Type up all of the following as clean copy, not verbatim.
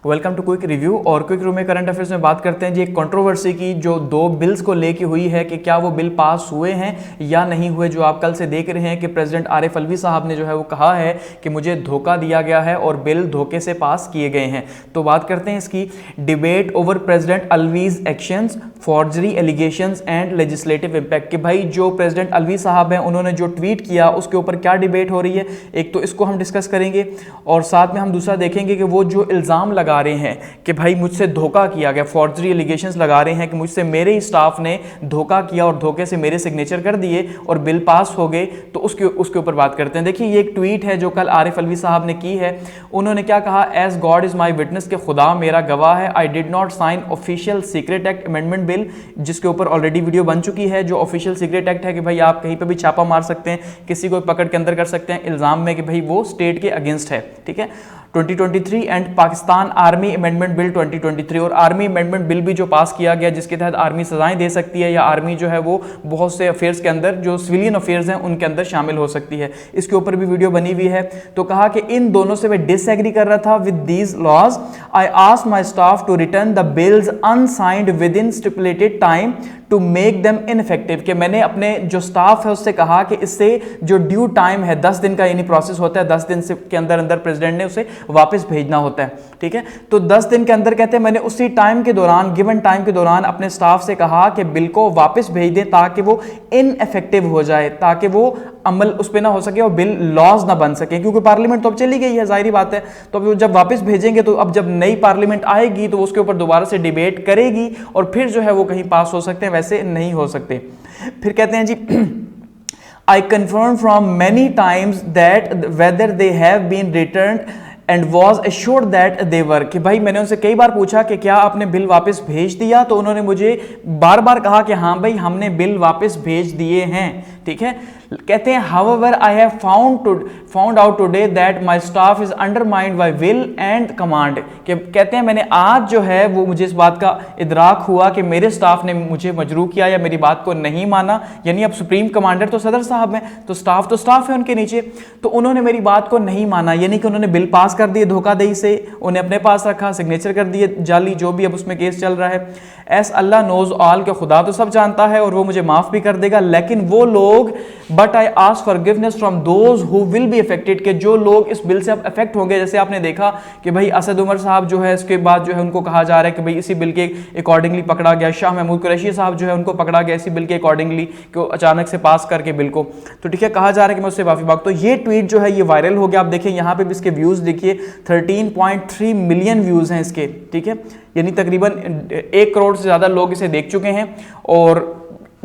Welcome to quick review. और quick review में current affairs में बात करते हैं जी एक कंट्रोवर्सी की जो दो बिल्स को लेके हुई है कि क्या वो बिल पास हुए हैं या नहीं हुए। जो आप कल से देख रहे हैं कि प्रेसिडेंट आरिफ अलवी साहब ने जो है वो कहा है कि मुझे धोखा दिया गया है और बिल धोखे से पास किए गए हैं। तो बात करते हैं इसकी। Debate over president Alvi's actions, forgery allegations and legislative impact. कि भाई जो प्रेसिडेंट अलवी साहब हैं उन्होंने जो ट्वीट किया उसके ऊपर क्या डिबेट हो रही है, एक तो इसको हम डिस्कस करेंगे और साथ में हम दूसरा देखेंगे कि वो जो इल्ज़ाम लगा रहे हैं कि भाई मुझसे धोखा किया गया, फॉर्जरी एलिगेशंस लगा रहे हैं कि मुझसे मेरे ही स्टाफ ने धोखा किया और धोखे से मेरे सिग्नेचर कर दिए और बिल पास हो गए। तो उसके ऊपर बात करते हैं। देखिए ये एक ट्वीट है जो कल आरिफ अलवी साहब ने की है। उन्होंने क्या कहा, as God is my witness, के खुदा मेरा गवाह है, I did not sign official secret act amendment bill, जिसके ऊपर ऑलरेडी वीडियो बन चुकी है। जो ऑफिशियल सीक्रेट एक्ट है कि भाई आप कहीं पर भी छापा मार सकते हैं, किसी को पकड़ के अंदर कर सकते हैं इल्जाम में कि भाई वो स्टेट के अगेंस्ट है, ठीक है। 2023 and Pakistan army amendment bill 2023, और आर्मी अमेंडमेंट बिल भी जो पास किया गया जिसके तहत आर्मी सजाएं दे सकती है या आर्मी जो है वो बहुत से अफेयर्स के अंदर जो सिविलियन अफेयर्स हैं उनके अंदर शामिल हो सकती है। इसके ऊपर भी वीडियो बनी हुई है। तो कहा कि इन दोनों से मैं डिसएग्री कर रहा था with these laws, I asked my staff to return the bills unsigned within stipulated time to make them ineffective. कि मैंने अपने जो स्टाफ है उससे कहा कि इससे जो ड्यू टाइम है 10 दिन का यानी प्रोसेस होता है, 10 दिन से के अंदर अंदर प्रेसिडेंट ने उसे वापस भेजना होता है, ठीक है। तो 10 दिन के अंदर कहते हैं मैंने उसी टाइम के दौरान, गिवन टाइम के दौरान अपने स्टाफ से कहा कि बिल को वापस भेज दें ताकि वो इनइफेक्टिव हो जाए, ताकि वो अमल उस पर ना हो सके और बिल लॉज ना बन सके, क्योंकि पार्लियामेंट तो अब चली गई है, जाहिर बात है। तो अब जब वापस भेजेंगे तो अब जब नई पार्लियामेंट आएगी तो उसके ऊपर दोबारा से डिबेट करेगी और फिर जो है वो कहीं पास हो सकते हैं, वैसे नहीं हो सकते। फिर कहते हैं जी I confirmed from many times that whether they have been returned and was assured that they were। कि भाई मैंने उनसे कई बार पूछा कि क्या आपने बिल वापस भेज दिया, तो उन्होंने मुझे बार बार कहा कि हाँ भाई हमने बिल वापस भेज दिए हैं, ठीक है। कहते हैं however I have found out today that my staff is undermined by will and command। कि कहते हैं मैंने आज जो है वो मुझे इस बात का इदराक हुआ कि मेरे स्टाफ ने मुझे मजबूर किया या मेरी बात को नहीं माना, यानी अब सुप्रीम कमांडर तो सदर साहब हैं तो स्टाफ है उनके नीचे, तो उन्होंने मेरी बात को नहीं माना, यानी कि उन्होंने बिल पास कर दिए धोखाधड़ी से, उन्हें अपने पास रखा, सिग्नेचर कर दिए जाली, जो भी अब उसमें केस चल रहा है। एस अल्लाह नोज ऑल, के खुदा तो सब जानता है और वो मुझे माफ भी कर देगा, लेकिन वो लोग, but I ask forgiveness from those who will be affected, के जो लोग इस बिल से अब अफेक्ट होंगे। जैसे आपने देखा कि भाई असद उमर साहब जो है इसके बाद जो है उनको कहा जा रहा है कि भाई इसी बिल के अकॉर्डिंगली पकड़ा गया, शाह महमूद कुरैशी साहब जो है उनको पकड़ा गया इसी बिल के अकॉर्डिंगली, कि अचानक से पास करके बिल को, तो ठीक है, कहा जा रहा है कि मैं उससे माफी मांगता हूं। ये ट्वीट जो है ये वायरल हो गया। आप देखिए यहाँ पे भी इसके व्यूज देखिए 13.3 मिलियन व्यूज हैं इसके, ठीक है, यानी तकरीबन 1 करोड़ से ज्यादा लोग इसे देख चुके हैं। और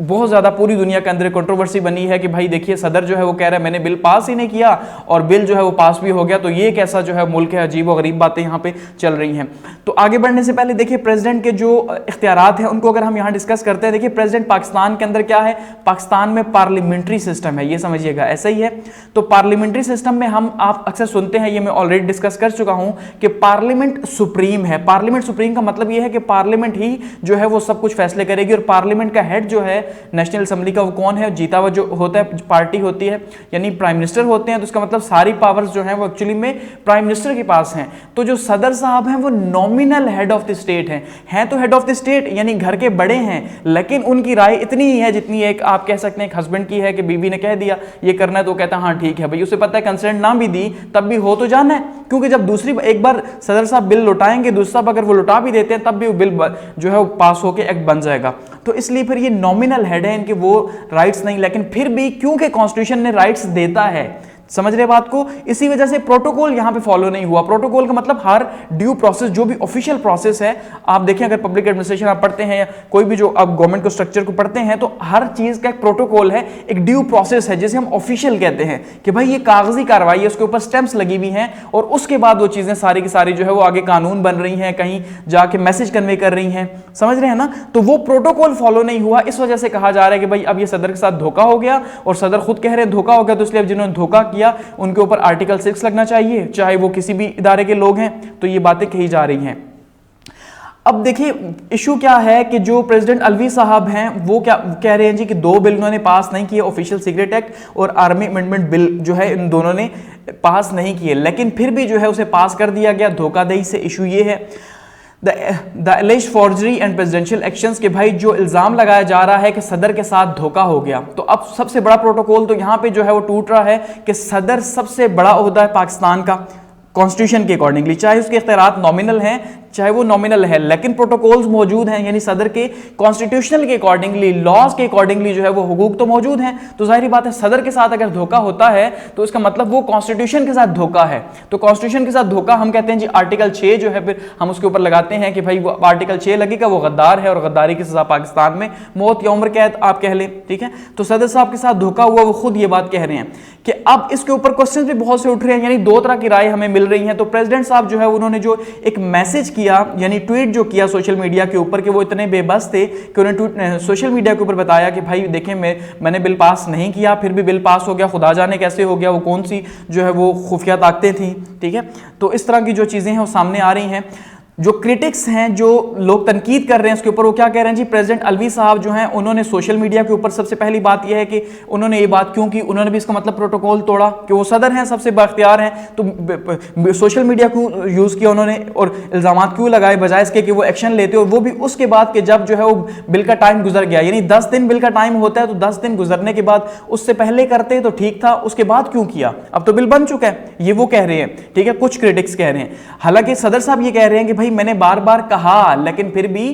बहुत ज़्यादा पूरी दुनिया के अंदर कंट्रोवर्सी बनी है कि भाई देखिए सदर जो है वो कह रहा है मैंने बिल पास ही नहीं किया और बिल जो है वो पास भी हो गया, तो ये कैसा जो है मुल्क है, अजीब और गरीब बातें यहाँ पे चल रही हैं। तो आगे बढ़ने से पहले देखिए प्रेसिडेंट के जो इख्तियारात हैं उनको अगर हम यहाँ डिस्कस करते हैं। देखिए प्रेसिडेंट पाकिस्तान के अंदर क्या है, पाकिस्तान में पार्लियामेंट्री सिस्टम है, ये समझिएगा ऐसा ही है। तो पार्लियामेंट्री सिस्टम में हम आप अक्सर सुनते हैं, ये मैं ऑलरेडी डिस्कस कर चुका हूँ कि पार्लियामेंट सुप्रीम है। पार्लियामेंट सुप्रीम का मतलब ये है कि पार्लियामेंट ही जो है वो सब कुछ फैसले करेगी और पार्लियामेंट का हेड जो है नेशनल असेंबली का वो कौन है, जीता हुआ जो होता है पार्टी होती है, यानी प्राइम मिनिस्टर होते हैं। तो इसका मतलब सारी पावर्स जो हैं वो एक्चुअली में प्राइम मिनिस्टर के पास हैं। तो जो सदर साहब हैं वो nominal head of the state हैं तो हेड ऑफ द स्टेट यानी घर के बड़े हैं, लेकिन उनकी राय इतनी ही है जितनी एक आप कह सकते हैं एक हस्बैंड की है कि बीवी ने कह दिया ये करना है तो कहता है हाँ ठीक है भाई, उसे पता है कंसेंट ना भी दी तब भी हो तो जाना है, क्योंकि जब दूसरी एक बार सदर साहब बिल लौटाएंगे, दूसरा अगर वो लौटा भी देते हैं तब भी वो बिल जो है वो पास होकर एक्ट बन जाएगा। तो इसलिए फिर ये नॉमिनल हेड है, इनके वो राइट्स नहीं, लेकिन फिर भी क्योंकि कॉन्स्टिट्यूशन ने राइट्स देता है, समझ रहे बात को, इसी वजह से प्रोटोकॉल यहां पे फॉलो नहीं हुआ। प्रोटोकॉल का मतलब हर ड्यू प्रोसेस जो भी ऑफिशियल प्रोसेस है, आप देखें अगर पब्लिक एडमिनिस्ट्रेशन आप पढ़ते हैं या कोई भी जो आप गवर्नमेंट को स्ट्रक्चर को पढ़ते हैं तो हर चीज का एक प्रोटोकॉल है, एक ड्यू प्रोसेस है जिसे हम ऑफिशियल कहते हैं कि भाई ये कागजी कार्रवाई है, उसके ऊपर स्टैंप्स लगी हुई हैं और उसके बाद वो चीजें सारी की सारी जो है वो आगे कानून बन रही हैं, कहीं जाके मैसेज कन्वे कर रही हैं, समझ रहे हैं ना। तो वो प्रोटोकॉल फॉलो नहीं हुआ, इस वजह से कहा जा रहा है कि भाई अब ये सदर के साथ धोखा हो गया और सदर खुद कह रहे हैं धोखा हो गया, तो इसलिए अब जिन्होंने धोखा किया उनके ऊपर आर्टिकल 6 लगना चाहिए, चाहे वो किसी भी इदारे के लोग हैं। तो ये बातें कही जा रही हैं। अब देखिए इशू क्या है कि जो प्रेसिडेंट अलवी साहब हैं वो क्या कह रहे हैं जी कि दो बिल उन्होंने पास नहीं किए, ऑफिशियल सीक्रेट एक्ट और आर्मी अमेंडमेंट बिल जो है इन दोनों ने पास नहीं किए, लेकिन फिर भी जो है उसे पास कर दिया गया धोखाधड़ी से। इशू ये है the एलिज्ड forgery and presidential actions के भाई जो इल्जाम लगाया जा रहा है कि सदर के साथ धोखा हो गया, तो अब सबसे बड़ा प्रोटोकॉल तो यहां पे जो है वो टूट रहा है कि सदर सबसे बड़ा ओहदा है पाकिस्तान का कॉन्स्टिट्यूशन के अकॉर्डिंगली, चाहे उसके इख्तियारात नॉमिनल हैं चाहे वो नॉमिनल है, लेकिन प्रोटोकॉल्स मौजूद हैं, यानी सदर के कॉन्स्टिट्यूशनल के अकॉर्डिंगली, लॉज के अकॉर्डिंगली जो है वो हुकूक तो मौजूद हैं। तो जाहिर बात है सदर के साथ अगर धोखा होता है तो इसका मतलब वो कॉन्स्टिट्यूशन के साथ धोखा है। तो कॉन्स्टिट्यूशन के साथ धोखा हम कहते हैं जी आर्टिकल 6 जो है फिर हम उसके ऊपर लगाते हैं कि भाई वो आर्टिकल 6 लगेगा, वो गद्दार है और गद्दारी की सजा पाकिस्तान में मौत या उम्र कैद आप कह लें, ठीक है। तो सदर साहब के साथ धोखा हुआ, वो खुद ये बात कह रहे हैं कि अब इसके ऊपर क्वेश्चन भी बहुत से उठ रहे हैं, यानी दो तरह की राय हमें मिल रही है। तो प्रेसिडेंट साहब जो है उन्होंने जो एक मैसेज किया यानी ट्वीट जो किया सोशल मीडिया के ऊपर कि वो इतने बेबस थे कि उन्होंने सोशल मीडिया के ऊपर बताया कि भाई देखें मैंने बिल पास नहीं किया, फिर भी बिल पास हो गया, खुदा जाने कैसे हो गया, वो कौन सी जो है वो खुफिया ताकतें थी, ठीक है। तो इस तरह की जो चीजें हैं वो सामने आ रही हैं। जो क्रिटिक्स हैं, जो लोग तनकीद कर रहे हैं उसके ऊपर, वो क्या कह रहे हैं जी, प्रेसिडेंट अलवी साहब जो हैं उन्होंने सोशल मीडिया के ऊपर सबसे पहली बात यह है कि उन्होंने ये बात क्यों की, उन्होंने भी इसका मतलब प्रोटोकॉल तोड़ा कि वो सदर हैं, सबसे बाख्तियार हैं, तो सोशल मीडिया को यूज किया उन्होंने और इल्जाम क्यों लगाए बजाय इसके कि वो एक्शन लेते, और वो भी उसके बाद कि जब जो है वो बिल का टाइम गुजर गया, यानी 10 दिन बिल का टाइम होता है, तो 10 दिन गुजरने के बाद उससे पहले करते तो ठीक था, उसके बाद क्यों किया, अब तो बिल बन चुका है, ये वो कह रहे हैं, ठीक है। कुछ क्रिटिक्स कह रहे हैं, हालांकि सदर साहब ये कह रहे हैं कि भाई मैंने बार बार कहा, लेकिन फिर भी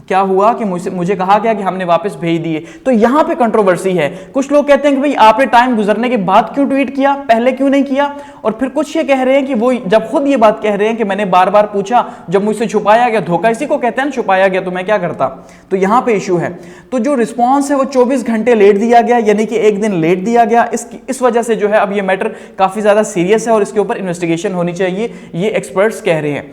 क्या हुआ कि मुझे कहा गया कि हमने वापस भेज दिए। तो यहां पे कंट्रोवर्सी है। कुछ लोग कहते हैं कि भाई आपने टाइम गुजरने के बाद क्यों ट्वीट किया, पहले क्यों नहीं किया, और फिर कुछ ये कह रहे हैं कि वो जब खुद ये बात कह रहे हैं कि मैंने बार बार पूछा, जब मुझसे छुपाया गया, धोखा इसी को कहते हैं ना, छुपाया गया, तो मैं क्या करता। तो यहां पे इशू है। तो जो रिस्पॉन्स है वो 24 घंटे लेट दिया गया, यानी कि एक दिन लेट दिया गया। इस वजह से जो है अब ये मैटर काफी ज्यादा सीरियस है और इसके ऊपर इन्वेस्टिगेशन होनी चाहिए, ये एक्सपर्ट्स कह रहे हैं।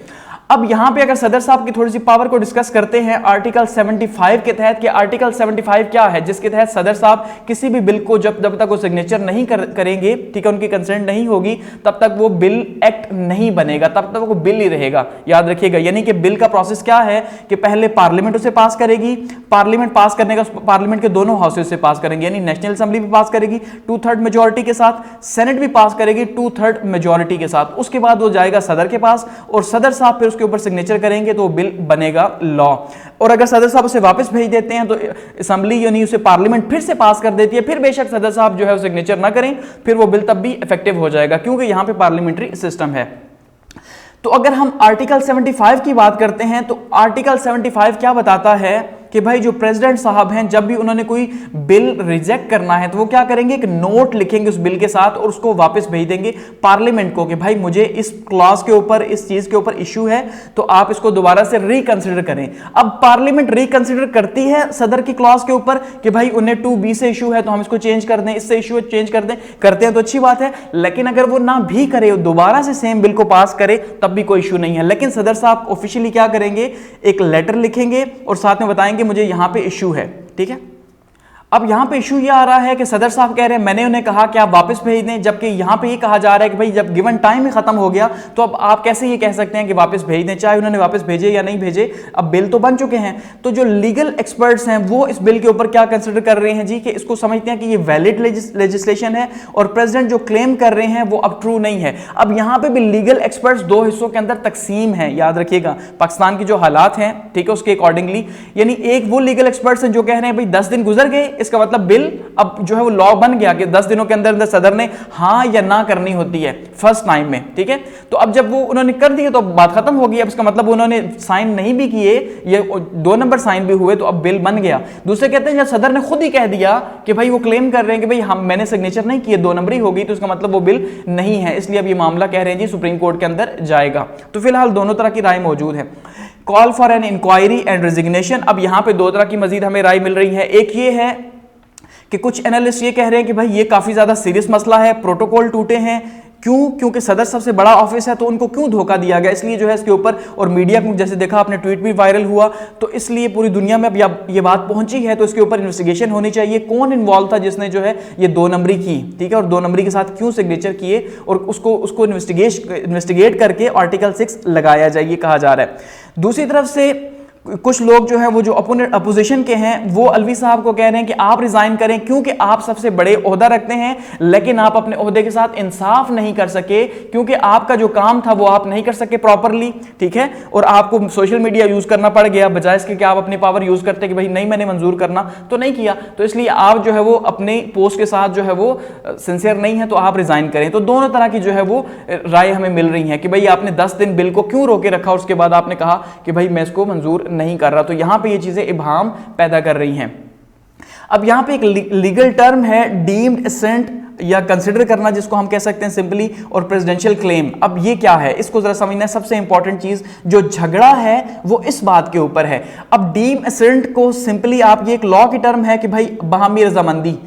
अब यहां पे अगर सदर साहब की थोड़ी सी पावर को डिस्कस करते हैं आर्टिकल 75 के तहत, कि आर्टिकल 75 क्या है, जिसके तहत सदर साहब किसी भी बिल को जब तक वो सिग्नेचर नहीं करेंगे, ठीक है, उनकी कंसेंट नहीं होगी, तब तक वो बिल एक्ट नहीं बनेगा, तब तक वो बिल ही रहेगा, याद रखिएगा। यानी कि बिल का प्रोसेस क्या है कि पहले पार्लियामेंट उसे पास करेगी, पार्लियामेंट पास करने का पार्लियामेंट के दोनों हाउसेज से पास करेंगे, यानी नेशनल असेंबली भी पास करेगी 2/3 मेजोरिटी के साथ, सेनेट भी पास करेगी 2/3 मेजोरिटी के साथ, उसके बाद वो जाएगा सदर के पास और सदर साहब फिर के ऊपर सिग्नेचर करेंगे तो बिल बनेगा लॉ। और अगर सदर साहब उसे वापस भेज देते हैं तो असेंबली यानी उसे पार्लियामेंट फिर से पास कर देती है, फिर बेशक सदर साहब जो है सिग्नेचर ना करें, फिर वो बिल तब भी इफेक्टिव हो जाएगा, क्योंकि यहां पे पार्लियामेंट्री सिस्टम है। तो अगर हम आर्टिकल 75 की बात करते हैं तो आर्टिकल 75 क्या बताता है कि भाई जो प्रेसिडेंट साहब हैं जब भी उन्होंने कोई बिल रिजेक्ट करना है तो वो क्या करेंगे, एक नोट लिखेंगे उस बिल के साथ और उसको वापस भेज देंगे पार्लियामेंट को कि भाई मुझे इस क्लॉज के ऊपर, इस चीज के ऊपर इशू है, तो आप इसको दोबारा से रिकंसिडर करें। अब पार्लियामेंट रिकंसिडर करती है सदर की क्लॉज के ऊपर कि भाई उन्हें 2B से इशू है तो हम इसको चेंज कर दें, इससे इशू चेंज कर दें, करते हैं तो अच्छी बात है। लेकिन अगर वो ना भी करे, दोबारा से सेम बिल को पास करे, तब भी कोई इशू नहीं है। लेकिन सदर साहब ऑफिशियली क्या करेंगे, एक लेटर लिखेंगे और साथ में बताएंगे मुझे यहां पे इशू है, ठीक है। अब यहां पे इशू ये आ रहा है कि सदर साहब कह रहे हैं मैंने उन्हें कहा कि आप वापस भेज दें, जबकि यहां पे ये कहा जा रहा है कि भाई जब गिवन टाइम ही खत्म हो गया तो अब आप कैसे ये कह सकते हैं कि वापस भेज दें, चाहे उन्होंने वापस भेजे या नहीं भेजे, अब बिल तो बन चुके हैं। तो जो लीगल एक्सपर्ट्स हैं वो इस बिल के ऊपर क्या कंसिडर कर रहे हैं जी, कि इसको समझते हैं कि ये वैलिड लेजिस्लेशन है और प्रेसिडेंट जो क्लेम कर रहे हैं वो अब ट्रू नहीं है। अब यहां पे भी लीगल एक्सपर्ट्स दो हिस्सों के अंदर तकसीम है, याद रखिएगा, पाकिस्तान की जो हालात हैं, ठीक है, उसके अकॉर्डिंगली। यानी एक वो लीगल एक्सपर्ट्स हैं जो कह रहे हैं भाई 10 दिन गुजर गए, इसका मतलब बिल अब जो है वो लॉ बन गया कि 10 दिनों के अंदर अंदर सदर ने हां या ना करनी होती है फर्स्ट टाइम में, ठीक है। तो अब जब वो उन्होंने कर दिए तो बात खत्म हो गई। अब इसका मतलब उन्होंने साइन नहीं भी किए, ये 2 नंबर साइन भी हुए, तो अब बिल बन गया। दूसरे कहते हैं जब सदर ने खुद ही कह दिया कि भाई वो क्लेम कर रहे हैं कि भाई मैंने सिग्नेचर नहीं किए, 2 नंबरी हो गई, तो इसका मतलब वो बिल नहीं है, इसलिए अब ये मामला कह रहे हैं जी सुप्रीम कोर्ट के अंदर जाएगा। तो फिलहाल दोनों तरह की राय मौजूद है। Call for an inquiry and resignation, अब यहां पे 2 तरह की मजीद हमें राय मिल रही है। एक ये है कि कुछ एनालिस्ट ये कह रहे हैं कि भाई ये काफी ज्यादा सीरियस मसला है, प्रोटोकॉल टूटे हैं, क्यों, क्योंकि सदर सबसे बड़ा ऑफिस है तो उनको क्यों धोखा दिया गया, इसलिए जो है इसके ऊपर, और मीडिया को जैसे देखा आपने ट्वीट भी वायरल हुआ, तो इसलिए पूरी दुनिया में अब ये बात पहुंची है, तो इसके ऊपर इन्वेस्टिगेशन होनी चाहिए, कौन इन्वॉल्व था जिसने जो है ये 2 नंबरी की, ठीक है, और 2 नंबरी के साथ क्यों सिग्नेचर किए, और उसको इन्वेस्टिगेट करके आर्टिकल 6 लगाया जाए, ये कहा जा रहा है। दूसरी तरफ से कुछ लोग जो है वो जो अपोजिशन के हैं वो अलवी साहब को कह रहे हैं कि आप रिजाइन करें क्योंकि आप सबसे बड़े ओहदा रखते हैं, लेकिन आप अपने ओहदे के साथ इंसाफ नहीं कर सके क्योंकि आपका जो काम था वो आप नहीं कर सके प्रॉपरली, ठीक है, और आपको सोशल मीडिया यूज करना पड़ गया बजाय इसके कि आप अपनी पावर यूज करते कि भाई नहीं मैंने मंजूर करना तो नहीं किया, तो इसलिए आप जो है वो अपने पोस्ट के साथ जो है वो सिंसियर नहीं है तो आप रिजाइन करें। तो दोनों तरह की जो है वो राय हमें मिल रही है कि भाई आपने 10 दिन बिल को क्यों रोके रखा, उसके बाद आपने कहा कि भाई मैं इसको मंजूर नहीं कर रहा। तो यहां पे ये चीजें इबाहम पैदा कर रही हैं। अब यहां पे एक लीगल टर्म है डीम्ड असेंट या कंसिडर करना, जिसको हम कह सकते हैं सिंपली, और प्रेसिडेंशियल क्लेम। अब ये क्या है इसको जरा समझना है। सबसे इंपॉर्टेंट चीज जो झगड़ा है वो इस बात के ऊपर है। अब डीम असेंट को सिंपली आप ये एक लॉ की टर्म है कि भाई बाहमी रजामंदी,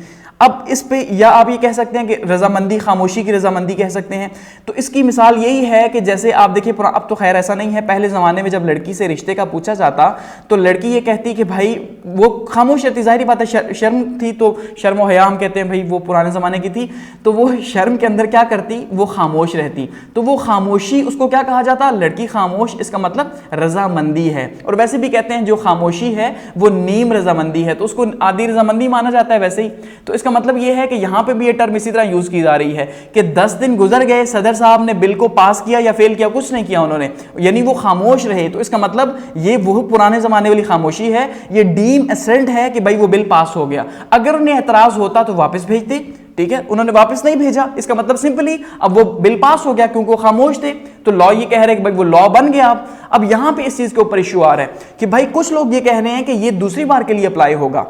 अब इस पे या आप ये कह सकते हैं कि रजामंदी, खामोशी की रजामंदी कह सकते हैं। तो इसकी मिसाल यही है कि जैसे आप देखिए, अब तो खैर ऐसा नहीं है, पहले ज़माने में जब लड़की से रिश्ते का पूछा जाता तो लड़की ये कहती कि भाई वो खामोश रहती, जाहिर बात है शर्म थी, तो शर्म व हया हम कहते हैं भाई वो पुराने ज़माने की थी, तो वो शर्म के अंदर क्या करती, वो खामोश रहती। तो वो खामोशी, उसको क्या कहा जाता, लड़की खामोश, इसका मतलब रजामंदी है। और वैसे भी कहते हैं जो खामोशी है वो नीम रजामंदी है, तो उसको आधी रजामंदी माना जाता है वैसे ही। तो इसका मतलब यह है कि यहां पे भी ये टर्म इसी तरह यूज की जा रही है कि 10 दिन गुजर गए, सदर साहब ने बिल को पास किया या फेल किया, कुछ नहीं किया उन्होंने, यानी वो खामोश रहे। तो इसका मतलब ये वो पुराने जमाने वाली खामोशी है, ये डीम असेंट है कि भाई वो बिल पास हो गया। अगर उन्हें एतराज होता तो वापस भेजते, ठीक है, उन्होंने वापस नहीं भेजा, इसका मतलब सिंपली अब वो बिल पास हो गया क्योंकि वो खामोश थे। तो लॉ ये कह रहे हैं कि भाई वो लॉ बन गया। अब यहां पे इस चीज के ऊपर इश्यू आ रहा है कि भाई कुछ लोग ये कह रहे हैं कि ये दूसरी बार के लिए अप्लाई होगा।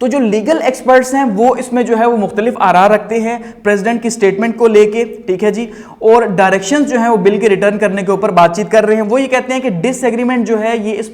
तो जो लीगल एक्सपर्ट्स हैं वो इसमें जो है वो मुख्तलिफ आरा रखते हैं प्रेसिडेंट की स्टेटमेंट को लेके, ठीक है जी, और डायरेक्शंस जो है वो बिल के रिटर्न करने के ऊपर बातचीत कर रहे हैं। वो ये कहते हैं कि डिसएग्रीमेंट जो है ये इस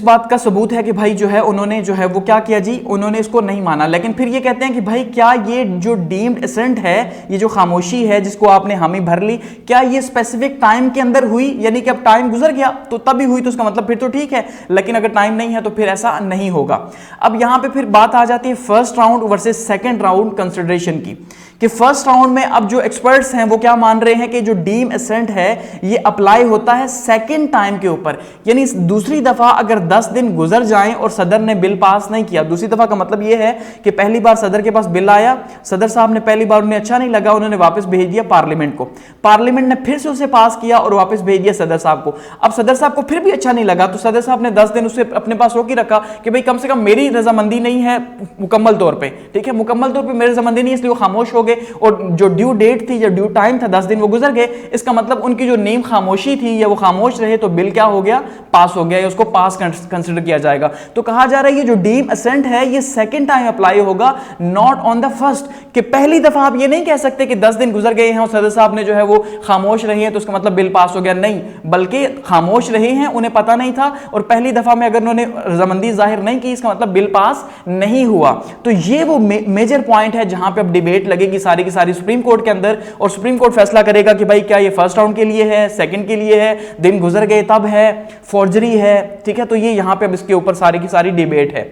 बात का सबूत है कि भाई जो है उन्होंने जो है वो क्या किया जी, उन्होंने इसको नहीं माना। लेकिन फिर ये कहते हैं कि भाई क्या ये जो डीम्ड असेंट है, ये जो खामोशी है जिसको आपने हामी भर ली, क्या ये स्पेसिफिक टाइम के अंदर हुई, यानी कि अब टाइम गुजर गया तो तभी हुई, तो उसका मतलब फिर तो ठीक है, लेकिन अगर टाइम नहीं है तो फिर ऐसा नहीं होगा। अब यहां पर फिर बात आ जाती है first round versus second round consideration की, कि फर्स्ट राउंड में अब जो एक्सपर्ट्स हैं वो क्या मान रहे हैं कि जो डीम असेंट है ये अप्लाई होता है सेकंड टाइम के ऊपर, यानी दूसरी दफा अगर 10 दिन गुजर जाएं और सदर ने बिल पास नहीं किया। दूसरी दफा का मतलब ये है कि पहली बार सदर के पास बिल आया, सदर साहब ने पहली बार उन्हें अच्छा नहीं लगा, उन्होंने वापस भेज दिया पार्लियामेंट को, पार्लियामेंट ने फिर से उसे पास किया और वापस भेज दिया सदर साहब को। अब सदर साहब को फिर भी अच्छा नहीं लगा तो सदर साहब ने 10 दिन उसे अपने पास रोक ही रखा कि भाई कम से कम मेरी रजामंदी नहीं है मुकम्मल तौर पर, ठीक है, मुकम्मल तौर पर मेरी रजामंदी नहीं है, इसलिए वो खामोश हो गए और जो ड्यू डेट थी, जो ड्यू टाइम था 10 दिन वो गुजर गए। इसका मतलब उनकी जो नीम खामोशी थी या वो खामोश रहे तो बिल क्या हो गया, पास हो गया, या उसको पास कंसीडर किया जाएगा। तो कहा जा रहा है ये जो डीम असेंट है ये सेकंड टाइम अप्लाई होगा, नॉट ऑन द फर्स्ट, कि पहली दफा आप ये नहीं कह सकते कि 10 दिन गुजर गए हैं और सदर साहब ने जो है वो खामोश रहे हैं तो उसका मतलब बिल पास हो गया, नहीं, बल्कि खामोश रहे हैं, उन्हें पता नहीं था और पहली दफा में अगर उन्होंने रजामंदी जाहिर नहीं की इसका मतलब बिल पास नहीं हुआ। तो ये वो मेजर पॉइंट है जहां पे अब डिबेट लगेगी सारी की सारी सुप्रीम कोर्ट के अंदर, और सुप्रीम कोर्ट फैसला करेगा कि भाई क्या ये फर्स्ट राउंड के लिए है, सेकंड के लिए है, दिन गुजर गए तब है, फॉर्जरी है, ठीक है। तो ये यहां पे अब इसके ऊपर सारी की सारी डिबेट है।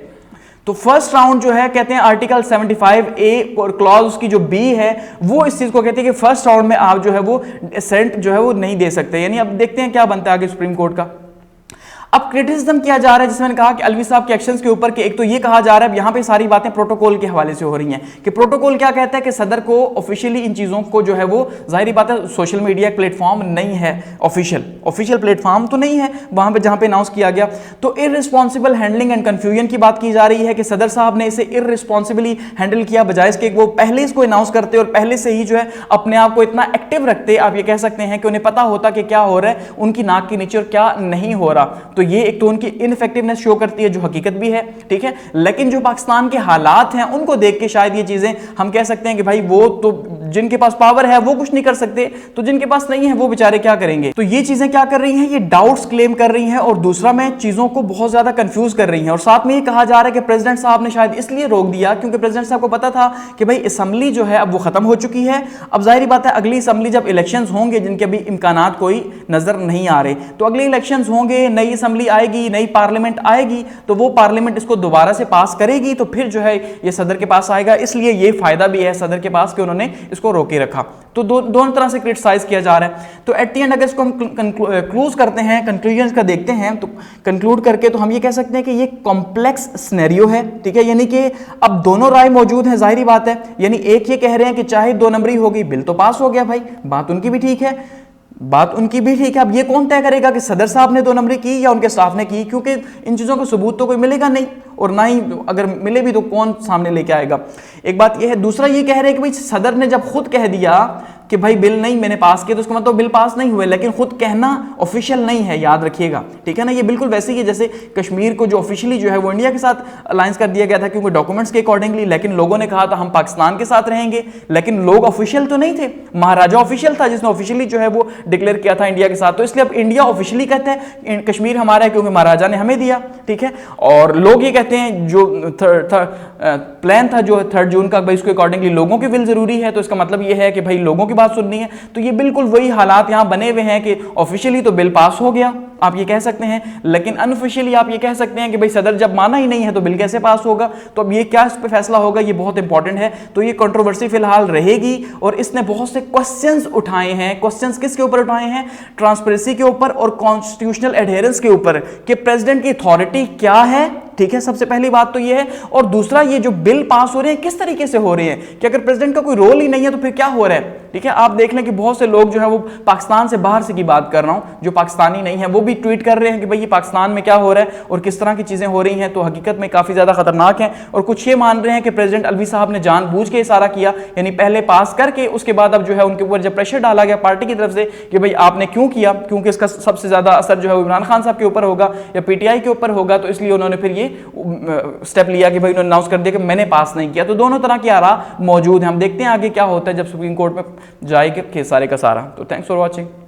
तो फर्स्ट राउंड जो है कहते हैं आर्टिकल 75A और क्लॉज उसकी जो बी है वो इस चीज को कहते हैं कि फर्स्ट राउंड में आप जो है वो असेंट जो है वो नहीं दे सकते। यानी अब देखते हैं क्या बनता है आगे सुप्रीम कोर्ट का। अब क्रिटिसिज्म किया जा रहा है, जिसमें मैंने कहा कि अलवी साहब के एक्शंस के ऊपर, कि एक तो ये कहा जा रहा है, यहाँ पे सारी बातें प्रोटोकॉल के हवाले से हो रही हैं कि प्रोटोकॉल क्या कहता है कि सदर को ऑफिशियली इन चीज़ों को जो है वो, जाहिर बात है सोशल मीडिया प्लेटफॉर्म नहीं है, ऑफिशियल प्लेटफॉर्म तो नहीं है वहाँ पे जहाँ पे अनाउंस किया गया। तो इररिस्पॉन्सिबल हैंडलिंग एंड कन्फ्यूजन की बात की जा रही है कि सदर साहब ने इसे इररिस्पॉन्सिबली हैंडल किया, बजाय इसके वो पहले इसको अनाउंस करते और पहले से ही जो है अपने आप को इतना एक्टिव रखते, आप ये कह सकते हैं कि उन्हें पता होता कि क्या हो रहा है उनकी नाक के नीचे और क्या नहीं हो रहा। तो ये एक तो उनकी इनफेक्टिवनेस शो करती है, जो हकीकत भी है, ठीक है। लेकिन जो पाकिस्तान के हालात हैं उनको देख के शायद ये चीजें हम कह सकते हैं कि भाई वो तो जिनके पास पावर है वो कुछ नहीं कर सकते, तो जिनके पास नहीं है वो बेचारे क्या करेंगे। तो ये चीजें क्या कर रही हैं, ये डाउट्स क्लेम कर रही हैं और दूसरा में चीजों को बहुत ज्यादा कंफ्यूज कर रही हैं। और साथ में ये कहा जा रहा है कि प्रेसिडेंट साहब ने शायद इसलिए रोक दिया क्योंकि प्रेसिडेंट साहब को पता था कि भाई असेंबली जो है अब वो खत्म हो चुकी है, अब जाहिर बात है अगली असेंबली जब इलेक्शंस होंगे जिनके अभी इम्कानात कोई नजर नहीं आ रहे। तो अगले इलेक्शंस होंगे, नई असेंबली आएगी, नई पार्लियामेंट आएगी, तो वो पार्लियामेंट इसको दोबारा से पास करेगी, तो फिर जो है ये सदर के पास आएगा। इसलिए ये फायदा भी है सदर के पास कि उन्होंने इसको रोके रखा। तो दोनों तरह से क्रिटिसाइज किया जा रहा है। तो एट द एंड अगर इसको हम क्लोज करते हैं, कंक्लूजन का देखते हैं, तो कंक्लूड करके तो हम ये कह सकते हैं कि ये कॉम्प्लेक्स सिनेरियो है, ठीक है। यानी कि अब दोनों राय मौजूद हैं, जाहिर बात है। यानी एक ये कह रहे हैं कि चाहे 2 नंबरी होगी, बिल तो पास हो गया भाई, बात उनकी भी ठीक है, बात उनकी भी ठीक है। अब ये कौन तय करेगा कि सदर साहब ने 2 नंबरी की या उनके स्टाफ ने की, क्योंकि इन चीजों का सबूत तो कोई मिलेगा नहीं, और ना ही अगर मिले भी तो कौन सामने लेके आएगा। एक बात यह है। दूसरा ये कह रहे हैं कि भाई सदर ने जब खुद कह दिया कि भाई बिल नहीं मैंने पास किया, तो उसका मतलब बिल पास नहीं हुए, लेकिन खुद कहना ऑफिशियल नहीं है, याद रखिएगा, ठीक है ना। ये बिल्कुल वैसे ही है जैसे कश्मीर को जो ऑफिशियली जो है वो इंडिया के साथ अलायंस कर दिया गया था, क्योंकि डॉक्यूमेंट्स के अकॉर्डिंगली, लेकिन लोगों ने कहा था हम पाकिस्तान के साथ रहेंगे, लेकिन लोग ऑफिशियल तो नहीं थे, महाराजा ऑफिशियल था जिसने ऑफिशियली जो है वो डिक्लेयर किया था इंडिया के साथ। तो इसलिए अब इंडिया ऑफिशियली कहता है कश्मीर हमारा है क्योंकि महाराजा ने हमें दिया, ठीक है। और लोग ये कहते हैं जो प्लान था जो 3 जून का, भाई उसके अकॉर्डिंगली लोगों की विल जरूरी है, तो इसका मतलब ये है कि भाई लोगों की बात सुननी है। तो ये बिल्कुल वही हालात यहां बने हुए हैं कि ऑफिशियली तो बिल पास हो गया, आप ये कह सकते हैं, लेकिन अनऑफिशियली आप ये कह सकते हैं कि भाई सदर जब माना ही नहीं है तो बिल कैसे पास होगा। तो अब ये क्या इस पे फैसला होगा, ये बहुत इंपॉर्टेंट है। तो ये कंट्रोवर्सी फिलहाल रहेगी, और इसने बहुत से क्वेश्चंस उठाए हैं। क्वेश्चंस किसके ऊपर उठाए हैं? ट्रांसपेरेंसी के ऊपर और कॉन्स्टिट्यूशनल एडहेरेंस के ऊपर, कि प्रेसिडेंट की अथॉरिटी क्या है, ठीक है। सबसे पहली बात तो ये है। और दूसरा, ये जो बिल पास हो रहे हैं किस तरीके से हो रहे हैं, कि अगर प्रेसिडेंट का कोई रोल ही नहीं है तो फिर क्या हो रहा है, ठीक है। आप देख लें कि बहुत से लोग जो है वो पाकिस्तान से बाहर से की बात कर रहा हूं, जो पाकिस्तानी नहीं है, वो भी ट्वीट कर रहे हैं कि भाई ये पाकिस्तान में क्या हो रहा है और किस तरह की चीजें हो रही हैं। तो हकीकत में काफी ज्यादा खतरनाक है। और कुछ ये मान रहे हैं कि प्रेसिडेंट अलवी साहब ने जानबूझ के इशारा किया, यानी पहले पास करके उसके बाद अब जो है उनके ऊपर जब प्रेशर डाला गया पार्टी की तरफ से कि भाई आपने क्यों किया, क्योंकि इसका सबसे ज्यादा असर जो है इमरान खान साहब के ऊपर होगा या पीटीआई के ऊपर होगा, तो इसलिए उन्होंने फिर ये स्टेप लिया कि भाई उन्होंने अनाउंस कर दिया कि मैंने पास नहीं किया। तो दोनों तरह की आरा मौजूद है। हम देखते हैं आगे क्या होता है जब सुप्रीम कोर्ट में जाएगा सारे का सारा। तो थैंक्स फॉर वॉचिंग।